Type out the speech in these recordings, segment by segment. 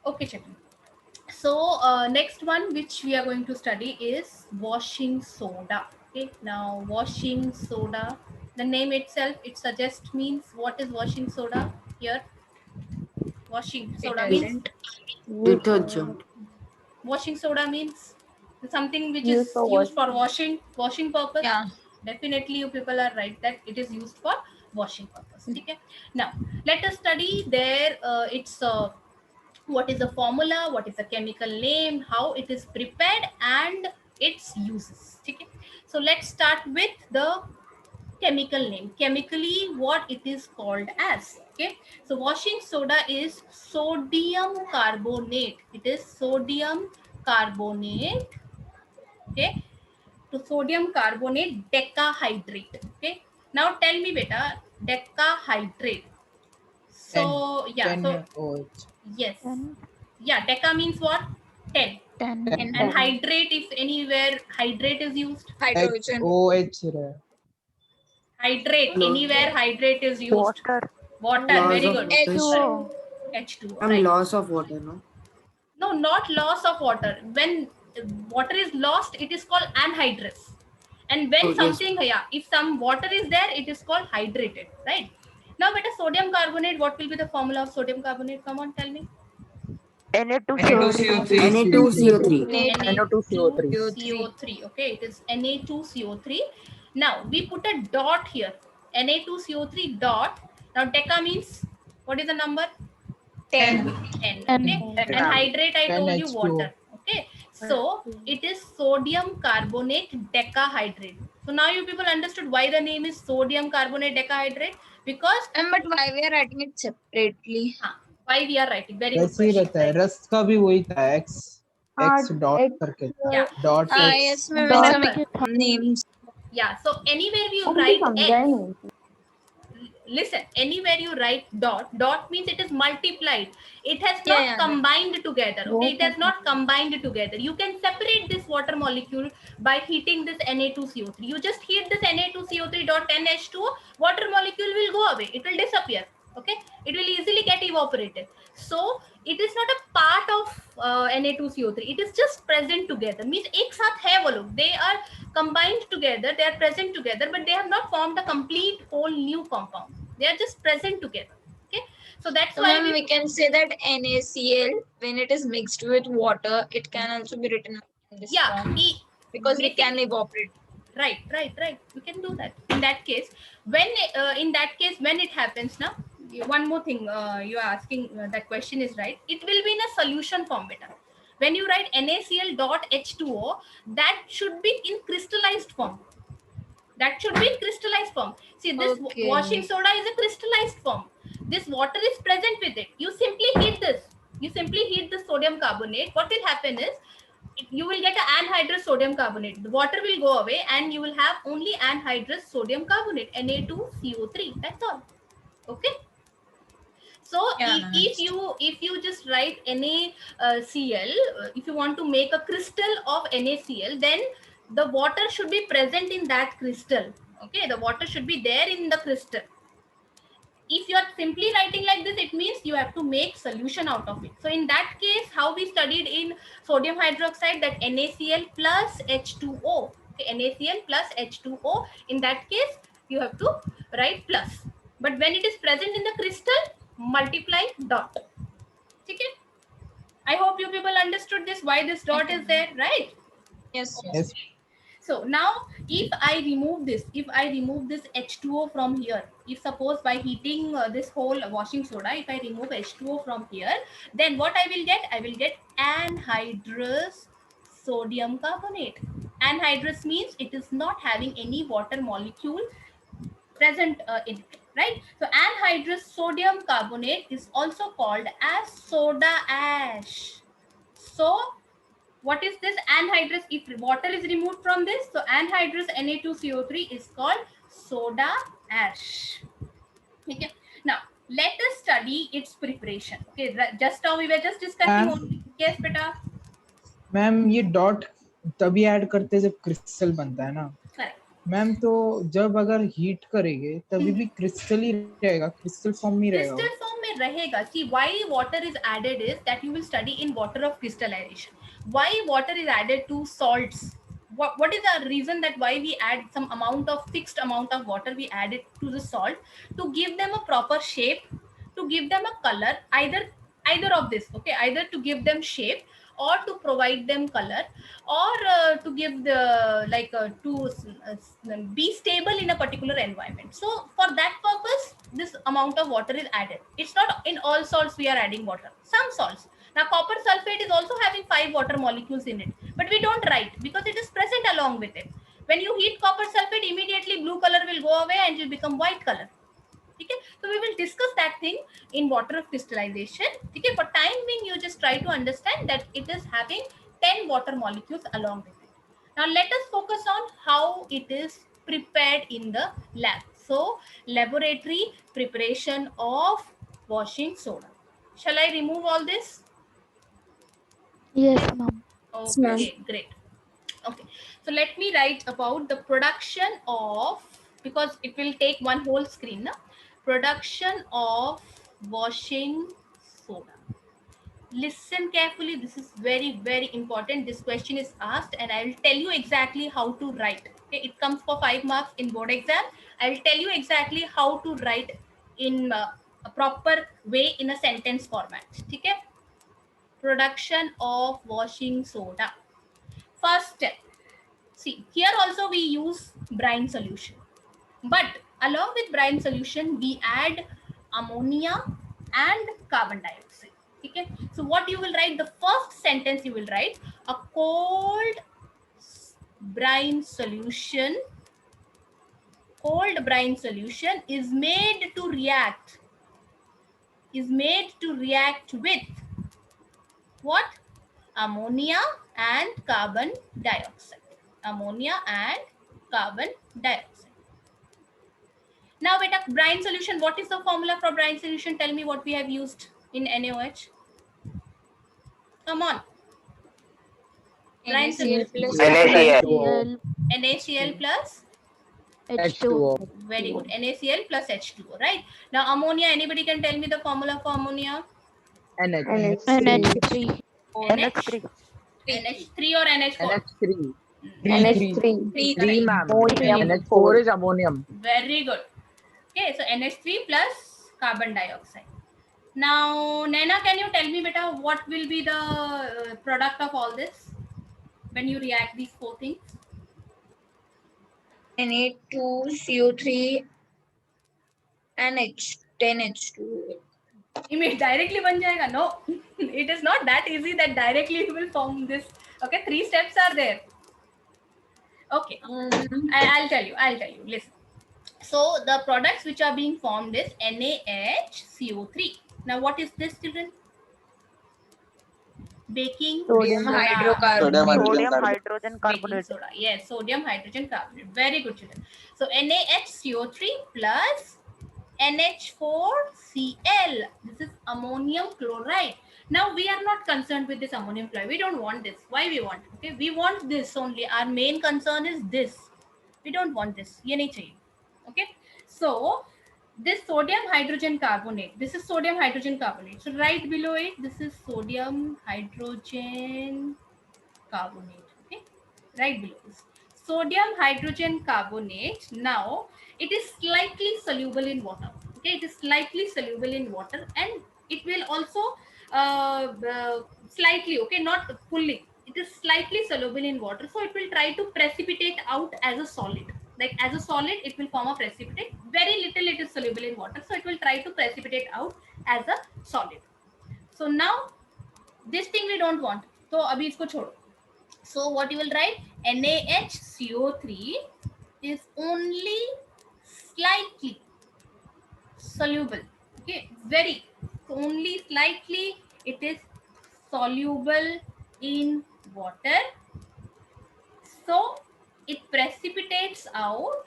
Okay, Chetan. So next one which we are going to study is washing soda. Okay, now washing soda, the name itself it suggests means what is washing soda here. Washing soda means Detergent. Detergent. washing soda means something which Used is for used for washing. washing purpose. Yeah. Definitely you people are right that it is used for washing purpose. Okay, now let us study there its what is the formula, what is the chemical name, how it is prepared, and its uses. Okay, so let's start with the chemical name. Chemically what it is called as. Okay, so washing soda is sodium carbonate. It is sodium carbonate. Okay, to sodium carbonate decahydrate. Okay, now tell me beta, decahydrate. Ten. So yeah, 10 so OH. yes, And yeah, deca means what? 10. 10. 10. And 10. hydrate, if anywhere hydrate is used, Hydrogen. OH रहा. hydrate Lo- anywhere hydrate is used. Water. Water, Loss very of good. water. Correct. H2O. H2O, I'm right. loss of water, no? No, not loss of water. When water is lost, it is called anhydrous. And when Oh, yes. something, yeah, if some water is there, it is called hydrated, right? Now, beta, sodium carbonate, what will be the formula of sodium carbonate? Come on, tell me. Na2CO3. Na2CO3. NaCO3. Na2CO3. Okay, it is Na2CO3. Now we put a dot here. Na2CO3 dot. Now deca means what is the number? 10. 10. And Okay, and hydrate I 10 told you H2O. water. Okay, so it is sodium carbonate decahydrate. So now you people understood why the name is sodium carbonate decahydrate, because But why we are writing it separately? why we are writing. Very good वैसे ही question. रहता है. Rust का भी वही था. X dot X करके. Yeah. Dot See, X. Yes, ma'am. dot Some के था. names. yeah, so anywhere you मुझे write समझा X, ही नहीं. listen, anywhere you write dot means it is multiplied, it has Yeah, not yeah. combined together. Okay, it has not combined together. You can separate this water molecule by heating this Na2CO3. You just heat this Na2CO3 dot NH2O, water molecule will go away, it will disappear. Okay, it will easily get evaporated. So it is not a part of Na2CO3, it is just present together. Means एक साथ है वो लोग, they are combined together, they are present together, but they have not formed a complete whole new compound. They are just present together. Okay, so that's So, why ma'am, we can say that NaCl, when it is mixed with water, it can also be written in this yeah, form because it can basically, evaporate. right, you can do that. In that case, when when it happens now, one more thing you are asking, that question is right, it will be in a solution form beta. When you write NaCl dot H2O, that should be in crystallized form. That should be in crystallized form. See, this Okay. washing soda is a crystallized form. This water is present with it. You simply heat this. You simply heat the sodium carbonate. What will happen is you will get an anhydrous sodium carbonate. The water will go away and you will have only anhydrous sodium carbonate, Na2CO3. That's all. Okay. So Yeah, if you just write NaCl, if you want to make a crystal of NaCl, then the water should be present in that crystal. Okay, the water should be there in the crystal. If you are simply writing like this, it means you have to make solution out of it. So in that case, how we studied in sodium hydroxide, that NaCl plus H2O. Okay, NaCl plus H2O. In that case, you have to write plus. But when it is present in the crystal, multiply dot. Okay? I hope you people understood this, why this dot is there, right? Yes. Yes. So now if I remove this H2O from here, if suppose by heating this whole washing soda, if I remove H2O from here, then what I will get? I will get anhydrous sodium carbonate. Anhydrous means it is not having any water molecule present in it, right? So anhydrous sodium carbonate is also called as soda ash. So what is this anhydrous? If water is removed from this, so anhydrous Na2CO3 is called soda ash. Okay. Now let us study its preparation. Okay, just now we were just discussing Ma'am, only. Yes, beta. Ma'am ये dot तभी add करते हैं जब crystal बनता है ना. Correct. Ma'am तो जब अगर हीट करेंगे तभी भी क्रिस्टल ही रहेगा, क्रिस्टल फॉर्म में रहेगा. क्रिस्टल फॉर्म में में रहेगा. See, why water is added is that you will study in water of crystallization. Why water is added to salts? What is the reason that why we add some amount of fixed amount of water, we add it to the salt to give them a proper shape, to give them a color, either of this, okay, either to give them shape or to provide them color, or to give the like be stable in a particular environment. So for that purpose this amount of water is added. It's not in all salts we are adding water, some salts. Now copper sulfate is also having 5 water molecules in it, but we don't write because it is present along with it. When you heat copper sulfate, immediately blue color will go away and it will become white color. Okay, so we will discuss that thing in water of crystallization. Okay, for time being you just try to understand that it is having 10 water molecules along with it. Now let us focus on how it is prepared in the lab. So laboratory preparation of washing soda. Shall I remove all this? Yes, ma'am. Okay, great. Okay, so let me write about the production of, because it will take one whole screen now. Production of washing soda. Listen carefully, this is very important. This question is asked and I will tell you exactly how to write. Okay, it comes for 5 marks in board exam. I will tell you exactly how to write in a proper way in a sentence format. Okay, production of washing soda. First step, see here also we use brine solution, but along with brine solution we add ammonia and carbon dioxide. Okay, so what you will write, the first sentence you will write, a cold brine solution is made to react with what? Ammonia and carbon dioxide. Ammonia and carbon dioxide. Now beta, brine solution, what is the formula for brine solution? Tell me what we have used in NaOH. Come on. Brine NaCl solution. plus NaCl, NaCl plus H2O. very good. NaCl plus H2O, right? Now ammonia, anybody can tell me the formula for ammonia? NH3. NH, NH3 or NH4? NH3. Three, Three, ma'am. Three. NH4 is ammonium. Very good. Okay, so NH3 plus carbon dioxide. Now, Naina, can you tell me, beta, what will be the product of all this when you react these 4 things? Na2CO3 and H10H2. Directly ban jayega? No, it is not that easy that directly you will form this. Okay, 3 steps are there. Okay, I'll tell you. Listen. So the products which are being formed is NaHCO3. Now, what is this, children? Baking Sodium soda. hydrocarbonate. Sodium hydrogen Baking carbonate. soda. Yes, sodium hydrogen carbonate. Very good, children. So NaHCO3 plus NH4Cl. This is ammonium chloride. Now we are not concerned with this ammonium chloride. We don't want this. Why we want? Okay, we want this only. Our main concern is this. We don't want this. Ye nahi chahiye. Okay. So this sodium hydrogen carbonate. This is sodium hydrogen carbonate. So right below it, this is sodium hydrogen carbonate. Okay, right below this sodium hydrogen carbonate. Now it is slightly soluble in water. Okay, it is slightly soluble in water and it will also slightly, okay, not fully, it is slightly soluble in water, so it will try to precipitate out as a solid. Like as a solid it will form a precipitate. Very little it is soluble in water, so it will try to precipitate out as a solid. So now this thing we don't want, so abhi isko chodo. So what you will write, NaHCO3 is only slightly soluble. Okay, very, only slightly it is soluble in water. So it precipitates out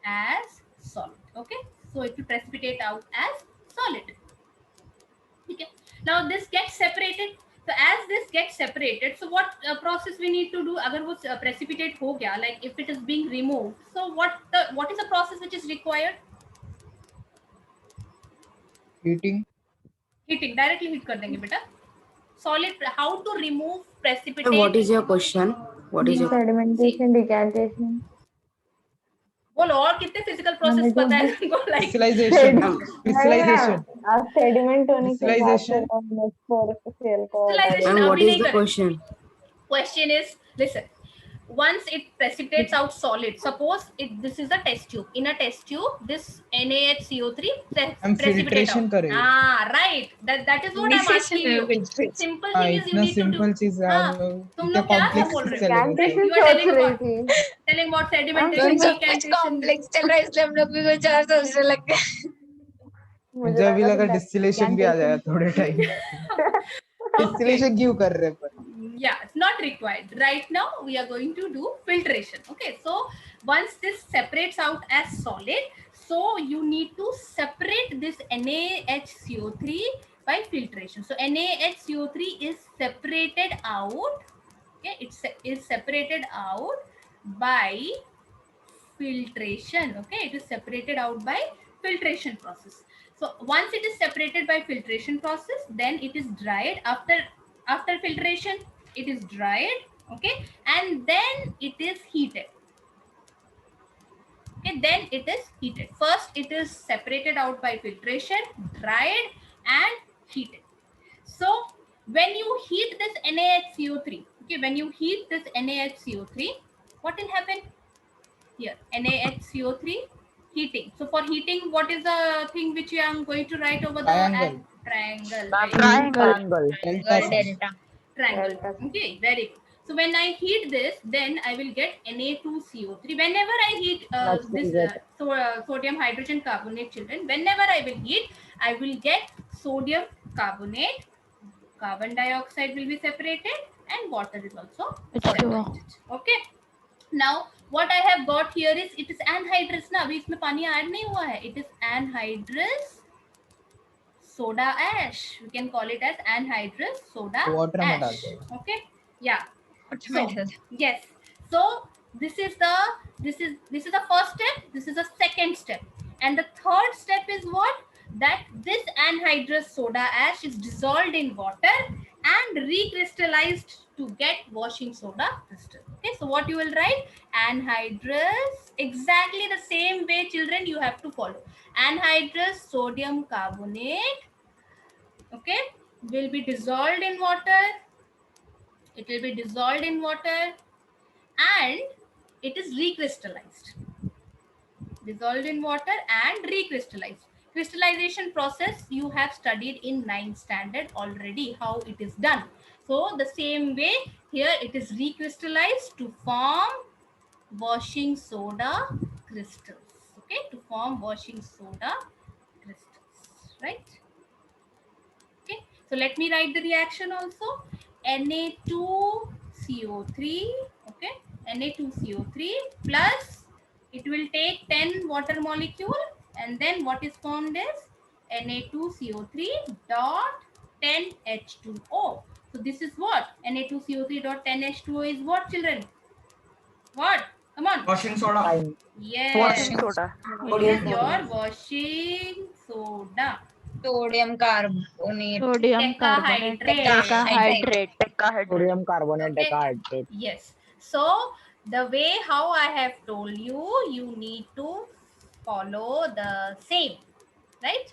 as solid. Okay, so it will precipitate out as solid. Okay, now this gets separated. So as this gets separated, so what process we need to do? Agar wo precipitate ho gaya, like if it is being removed, so what is the process which is required? Heating. Heating, directly heat कर देंगे बेटा. Solid, how to remove precipitate? What is your question? What is your Sedimentation, decantation. बोलो और कितने physical process पता है तुमको? Like Crystallization. ma'am? Crystallization. आप सेडिमेंट होने के बाद Crystallization. सेल को Crystallization Ma'am, what अभी is नहीं the करें. question? Question is, listen, once it precipitates out solid, suppose this is a test tube. In a test tube, this NaHCO3 हम precipitate filtration out. करें. Right, that is what I'm asking you. Simple हाँ, thing is you इतना need to do. Simple चीज है. हाँ, तुम लोग क्या complex बोल रहे हो? चलेगा. कैंटेशन You are telling सोच रही what? थी. Telling what sedimentation, कुछ decantation. कॉम्प्लेक्स चल रहा है इसलिए हम लोग भी कुछ और सोचने लग गए. मुझे अभी लगा तो डिस्टिलेशन भी आ जाएगा थोड़े टाइम. डिस्टिलेशन क्यों कर रहे हैं पर? Yeah, it's not required. Right now, we are going to do filtration. Okay, so once this separates out as solid, so you need to separate this NaHCO3 by filtration. So NaHCO3 is separated out. Okay, is separated out by filtration. Okay, it is separated out by filtration process. So once it is separated by filtration process, then it is dried. After filtration, it is dried. Okay, and then it is heated. Okay, then it is heated. First, it is separated out by filtration, dried, and heated. So when you heat this NaHCO3, okay, when you heat this NaHCO3, what will happen? Here, NaHCO3 heating. So for heating, what is the thing which I am going to write over the Triangle. triangle? Triangle. Delta. Triangle. Delta. Okay, very good. So when I heat this, then I will get Na2CO3. Whenever I heat sodium hydrogen carbonate, children, whenever I will heat, I will get sodium carbonate, carbon dioxide will be separated, and water is also H2O. separated. Okay. Now what I have got here is, it is anhydrous ना, अभी इसमें पानी add नहीं हुआ है. It is anhydrous soda ash. We can call it as anhydrous soda Water में ash. डालते हैं. Okay. Yeah. Automated. Yes. So this is the first step. This is the second step, and the third step is what? That this anhydrous soda ash is dissolved in water and recrystallized to get washing soda crystal. Okay, so what you will write? Anhydrous, exactly the same way, children, you have to follow. Anhydrous sodium carbonate, okay, will be dissolved in water. It will be dissolved in water and it is recrystallized. Dissolved in water and recrystallized. Crystallization process you have studied in 9th standard already, how it is done. So the same way here, it is recrystallized to form washing soda crystals. Okay, to form washing soda crystals, right? Okay, so let me write the reaction also. Na2CO3, okay, Na2CO3 plus, it will take 10 water molecule, and then what is formed is Na2CO3 dot 10 H2O. So this is what? Na2CO3 dot 10 H2O is what, children? What? Come on. Washing soda. Yes. Washing soda. It is your washing soda. Sodium carbonate. Sodium carbonate. Decahydrate. Decahydrate. Sodium carbonate Okay. decahydrate. Yes. So the way how I have told you, you need to follow the same, right?